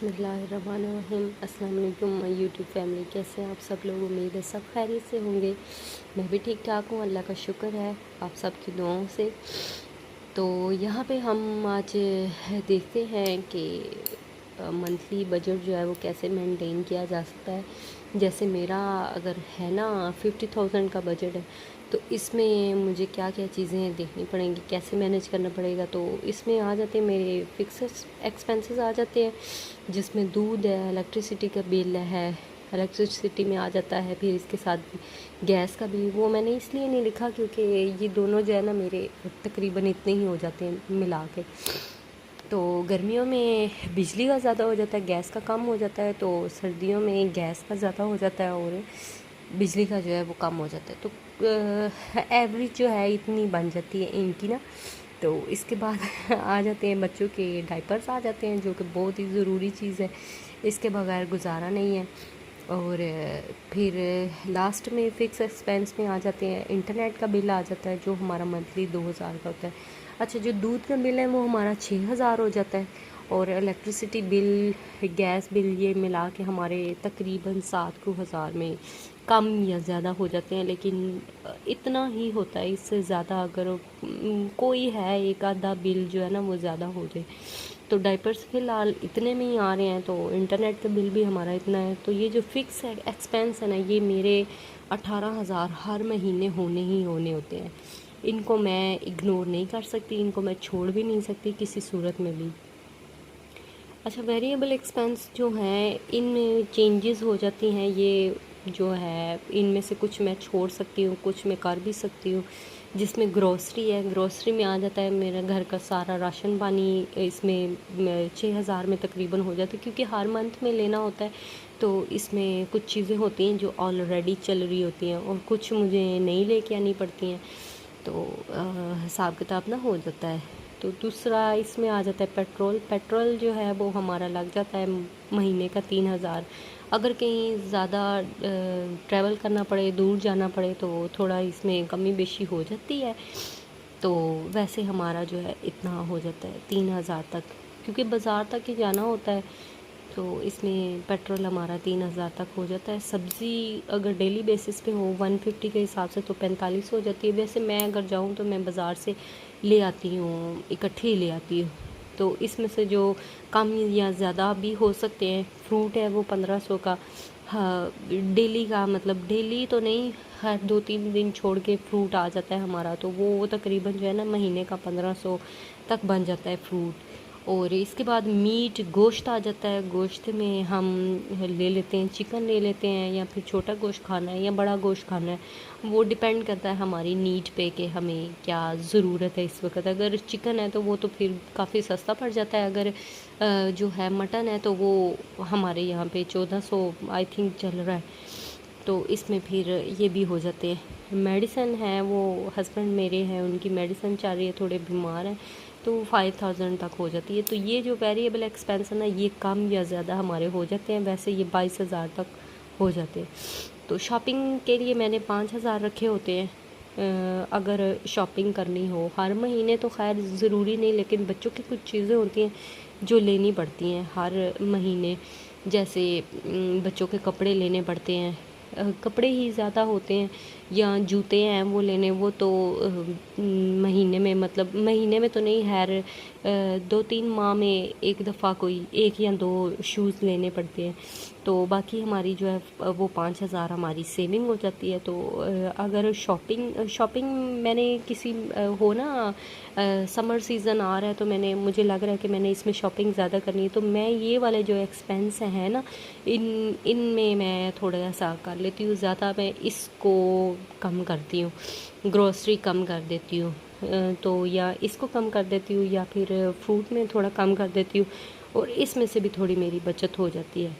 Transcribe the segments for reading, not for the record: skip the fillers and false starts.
بسم اللہ الرحمن الرحیم۔ السلام علیکم یوٹیوب فیملی، کیسے ہیں آپ سب لوگ؟ امید ہے سب خیریت سے ہوں گے۔ میں بھی ٹھیک ٹھاک ہوں، اللہ کا شکر ہے آپ سب کی دعاؤں سے۔ تو یہاں پہ ہم آج دیکھتے ہیں کہ منتھلی بجٹ جو ہے وہ کیسے مینٹین کیا جا سکتا ہے۔ جیسے میرا اگر ہے نا 50,000 کا بجٹ ہے، تو اس میں مجھے کیا کیا چیزیں دیکھنی پڑیں گی، کیسے مینیج کرنا پڑے گا۔ تو اس میں آ جاتے ہیں میرے فکسڈ ایکسپینسز آ جاتے ہیں، جس میں دودھ ہے، الیکٹریسٹی کا بل ہے، الیکٹریسٹی میں آ جاتا ہے، پھر اس کے ساتھ گیس کا بھی۔ وہ میں نے اس لیے نہیں لکھا کیونکہ یہ دونوں جو ہے نا میرے تقریباً اتنے ہی ہو جاتے ہیں ملا کے۔ تو گرمیوں میں بجلی کا زیادہ ہو جاتا ہے، گیس کا کم ہو جاتا ہے، تو سردیوں میں گیس کا زیادہ ہو جاتا ہے اور بجلی کا جو ہے وہ کم ہو جاتا ہے۔ تو ایوریج جو ہے اتنی بن جاتی ہے ان کی نا۔ تو اس کے بعد آ جاتے ہیں بچوں کے ڈائپرز آ جاتے ہیں، جو کہ بہت ہی ضروری چیز ہے، اس کے بغیر گزارا نہیں ہے۔ اور پھر لاسٹ میں فکس ایکسپینس میں آ جاتے ہیں، انٹرنیٹ کا بل آ جاتا ہے جو ہمارا منتھلی 2,000 کا ہوتا ہے۔ اچھا، جو دودھ کا بل ہے وہ ہمارا 6,000 ہو جاتا ہے، اور الیکٹریسٹی بل، گیس بل، یہ ملا کے ہمارے تقریباً 7,000 میں کم یا زیادہ ہو جاتے ہیں۔ لیکن اتنا ہی ہوتا ہے، اس سے زیادہ اگر کوئی ہے ایک آدھا بل جو ہے نا وہ زیادہ ہو جائے تو ڈائپرس فی الحال اتنے میں ہی آ رہے ہیں، تو انٹرنیٹ کا بل بھی ہمارا اتنا ہے۔ تو یہ جو فکس ایکسپینس ہے نا، یہ میرے 18,000 ہر مہینے ہونے ہی ہونے ہوتے ہیں۔ ان کو میں اگنور نہیں کر سکتی، ان کو میں چھوڑ بھی نہیں سکتی کسی صورت میں بھی۔ اچھا، ویریبل ایکسپینس جو ہیں ان میں چینجز ہو جاتی ہیں، یہ جو ہے ان میں سے کچھ میں چھوڑ سکتی ہوں، کچھ میں کر بھی سکتی ہوں۔ جس میں گروسری ہے، گروسری میں آ جاتا ہے میرا گھر کا سارا راشن پانی، اس میں 6,000 میں تقریباً ہو جاتا ہے، کیونکہ ہر منتھ میں لینا ہوتا ہے۔ تو اس میں کچھ چیزیں ہوتی ہیں جو آلریڈی چل رہی ہوتی ہیں، اور کچھ مجھے نہیں لے کے آنی پڑتی ہیں، تو حساب کتاب نہ ہو جاتا ہے۔ تو دوسرا اس میں آ جاتا ہے پیٹرول۔ پیٹرول جو ہے وہ ہمارا لگ جاتا ہے مہینے کا 3,000۔ اگر کہیں زیادہ ٹریول کرنا پڑے، دور جانا پڑے، تو تھوڑا اس میں کمی بیشی ہو جاتی ہے۔ تو ویسے ہمارا جو ہے اتنا ہو جاتا ہے 3,000 تک، کیونکہ بازار تک ہی جانا ہوتا ہے، تو اس میں پیٹرول ہمارا 3,000 تک ہو جاتا ہے۔ سبزی اگر ڈیلی بیسس پہ ہو 150 کے حساب سے تو 45 ہو جاتی ہے۔ ویسے میں اگر جاؤں تو میں بازار سے لے آتی ہوں، اکٹھے ہی لے آتی ہوں، تو اس میں سے جو کم یا زیادہ بھی ہو سکتے ہیں۔ فروٹ ہے وہ 1,500 کا، ڈیلی کا مطلب ڈیلی تو نہیں، ہر 2-3 دن چھوڑ کے فروٹ آ جاتا ہے ہمارا، تو وہ تقریباً جو ہے نا مہینے کا 1,500 تک بن جاتا ہے فروٹ۔ اور اس کے بعد میٹ، گوشت آ جاتا ہے۔ گوشت میں ہم لے لیتے ہیں، چکن لے لیتے ہیں، یا پھر چھوٹا گوشت کھانا ہے یا بڑا گوشت کھانا ہے، وہ ڈیپینڈ کرتا ہے ہماری نیڈ پہ کہ ہمیں کیا ضرورت ہے اس وقت۔ اگر چکن ہے تو وہ تو پھر کافی سستا پڑ جاتا ہے، اگر جو ہے مٹن ہے تو وہ ہمارے یہاں پہ 1,400 آئی تھنک چل رہا ہے، تو اس میں پھر یہ بھی ہو جاتے ہیں۔ میڈیسن ہے، وہ ہسبینڈ میرے ہیں، ان کی میڈیسن چل رہی ہے، تھوڑے بیمار ہیں، تو 5,000 تک ہو جاتی ہے۔ تو یہ جو ویریبل ایکسپینس ہے نا، یہ کم یا زیادہ ہمارے ہو جاتے ہیں، ویسے یہ 22,000 تک ہو جاتے ہیں۔ تو شاپنگ کے لیے میں نے 5,000 رکھے ہوتے ہیں، اگر شاپنگ کرنی ہو ہر مہینے تو خیر ضروری نہیں، لیکن بچوں کی کچھ چیزیں ہوتی ہیں جو لینی پڑتی ہیں ہر مہینے، جیسے بچوں کے کپڑے لینے پڑتے ہیں، کپڑے ہی زیادہ ہوتے ہیں، یا جوتے ہیں وہ لینے، وہ تو مہینے میں، مطلب مہینے میں تو نہیں، ہر 2-3 ماہ میں ایک دفعہ کوئی 1 یا 2 شوز لینے پڑتے ہیں۔ تو باقی ہماری جو ہے وہ 5,000 ہماری سیونگ ہو جاتی ہے۔ تو اگر شاپنگ میں نے کسی ہو نا سمر سیزن آ رہا ہے، تو مجھے لگ رہا ہے کہ میں نے اس میں شاپنگ زیادہ کرنی ہے، تو میں یہ والے جو ایکسپینس ہیں نا، ان میں تھوڑا سا کر لیتی ہوں، زیادہ میں اس کو کم کرتی ہوں، گروسری کم کر دیتی ہوں، تو یا اس کو کم کر دیتی ہوں، یا پھر فروٹ میں تھوڑا کم کر دیتی ہوں، اور اس میں سے بھی تھوڑی میری بچت ہو جاتی ہے۔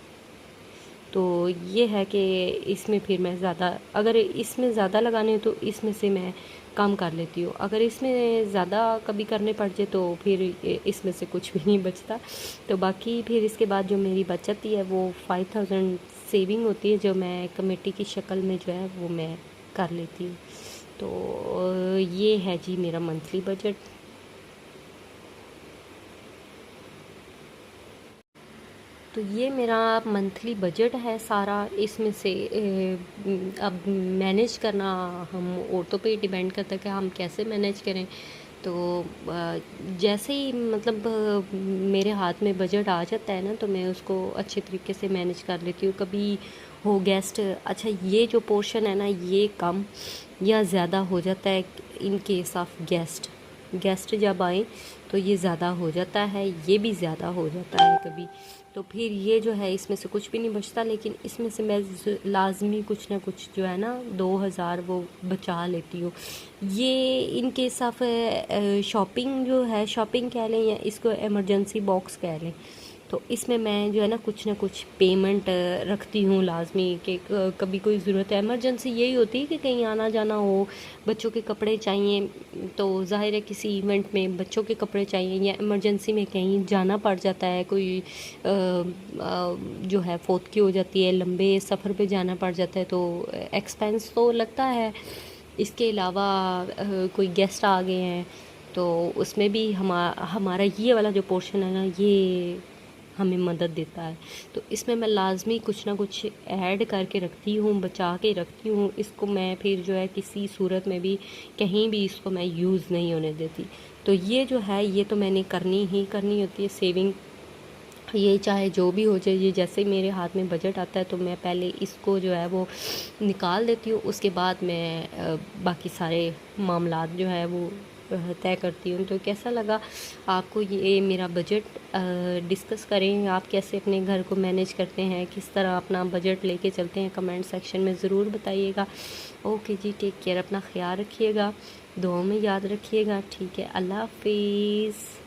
تو یہ ہے کہ اس میں پھر میں زیادہ، اگر اس میں زیادہ لگانے ہو تو اس میں سے میں کم کر لیتی ہوں، اگر اس میں زیادہ کبھی کرنے پڑ جائے تو پھر اس میں سے کچھ بھی نہیں بچتا۔ تو باقی پھر اس کے بعد جو میری بچت ہے وہ 5,000 سیونگ ہوتی ہے، جو میں کمیٹی کی شکل میں جو ہے وہ میں کر لیتی ہوں۔ تو یہ ہے جی میرا منتھلی بجٹ۔ تو یہ میرا منتھلی بجٹ ہے سارا، اس میں سے اب مینیج کرنا ہم عورتوں پہ ہی ڈیپینڈ کرتا ہے کہ ہم کیسے مینیج کریں۔ تو جیسے ہی مطلب میرے ہاتھ میں بجٹ آ جاتا ہے نا تو میں اس کو اچھے طریقے سے مینیج کر لیتی ہوں۔ کبھی ہو گیسٹ، اچھا یہ جو پورشن ہے نا یہ کم یا زیادہ ہو جاتا ہے ان کیس آف گیسٹ جب آئیں تو یہ زیادہ ہو جاتا ہے، یہ بھی زیادہ ہو جاتا ہے کبھی، تو پھر یہ جو ہے اس میں سے کچھ بھی نہیں بچتا، لیکن اس میں سے میں لازمی کچھ نہ کچھ جو ہے نا 2000 وہ بچا لیتی ہوں۔ یہ ان کیس آف شاپنگ جو ہے، شاپنگ کہہ لیں یا اس کو ایمرجنسی باکس کہہ لیں، تو اس میں جو ہے نا کچھ نہ کچھ پیمنٹ رکھتی ہوں لازمی، کہ کبھی کوئی ضرورت ہے، ایمرجنسی یہی ہوتی ہے کہ کہیں آنا جانا ہو، بچوں کے کپڑے چاہیے، تو ظاہر ہے کسی ایونٹ میں بچوں کے کپڑے چاہیے، یا ایمرجنسی میں کہیں جانا پڑ جاتا ہے، کوئی جو ہے فوت کی ہو جاتی ہے، لمبے سفر پہ جانا پڑ جاتا ہے، تو ایکسپینس تو لگتا ہے۔ اس کے علاوہ کوئی گیسٹ آ گئے ہیں تو اس میں بھی ہمارا یہ والا جو پورشن ہے نا یہ ہمیں مدد دیتا ہے، تو اس میں لازمی کچھ نہ کچھ ایڈ کر کے رکھتی ہوں، بچا کے رکھتی ہوں، اس کو میں پھر جو ہے کسی صورت میں بھی کہیں بھی اس کو میں یوز نہیں ہونے دیتی۔ تو یہ جو ہے یہ تو میں نے کرنی ہی کرنی ہوتی ہے سیونگ، یہ چاہے جو بھی ہو جائے، یہ جیسے میرے ہاتھ میں بجٹ آتا ہے تو میں پہلے اس کو جو ہے وہ نکال دیتی ہوں، اس کے بعد میں باقی سارے معاملات جو ہے وہ طے کرتی ہوں۔ تو کیسا لگا آپ کو یہ میرا بجٹ؟ ڈسکس کریں آپ کیسے اپنے گھر کو مینیج کرتے ہیں، کس طرح اپنا بجٹ لے کے چلتے ہیں، کمنٹ سیکشن میں ضرور بتائیے گا۔ اوکے جی، ٹیک کیئر، اپنا خیال رکھیے گا، دعاؤں میں یاد رکھیے گا، ٹھیک ہے، اللہ حافظ۔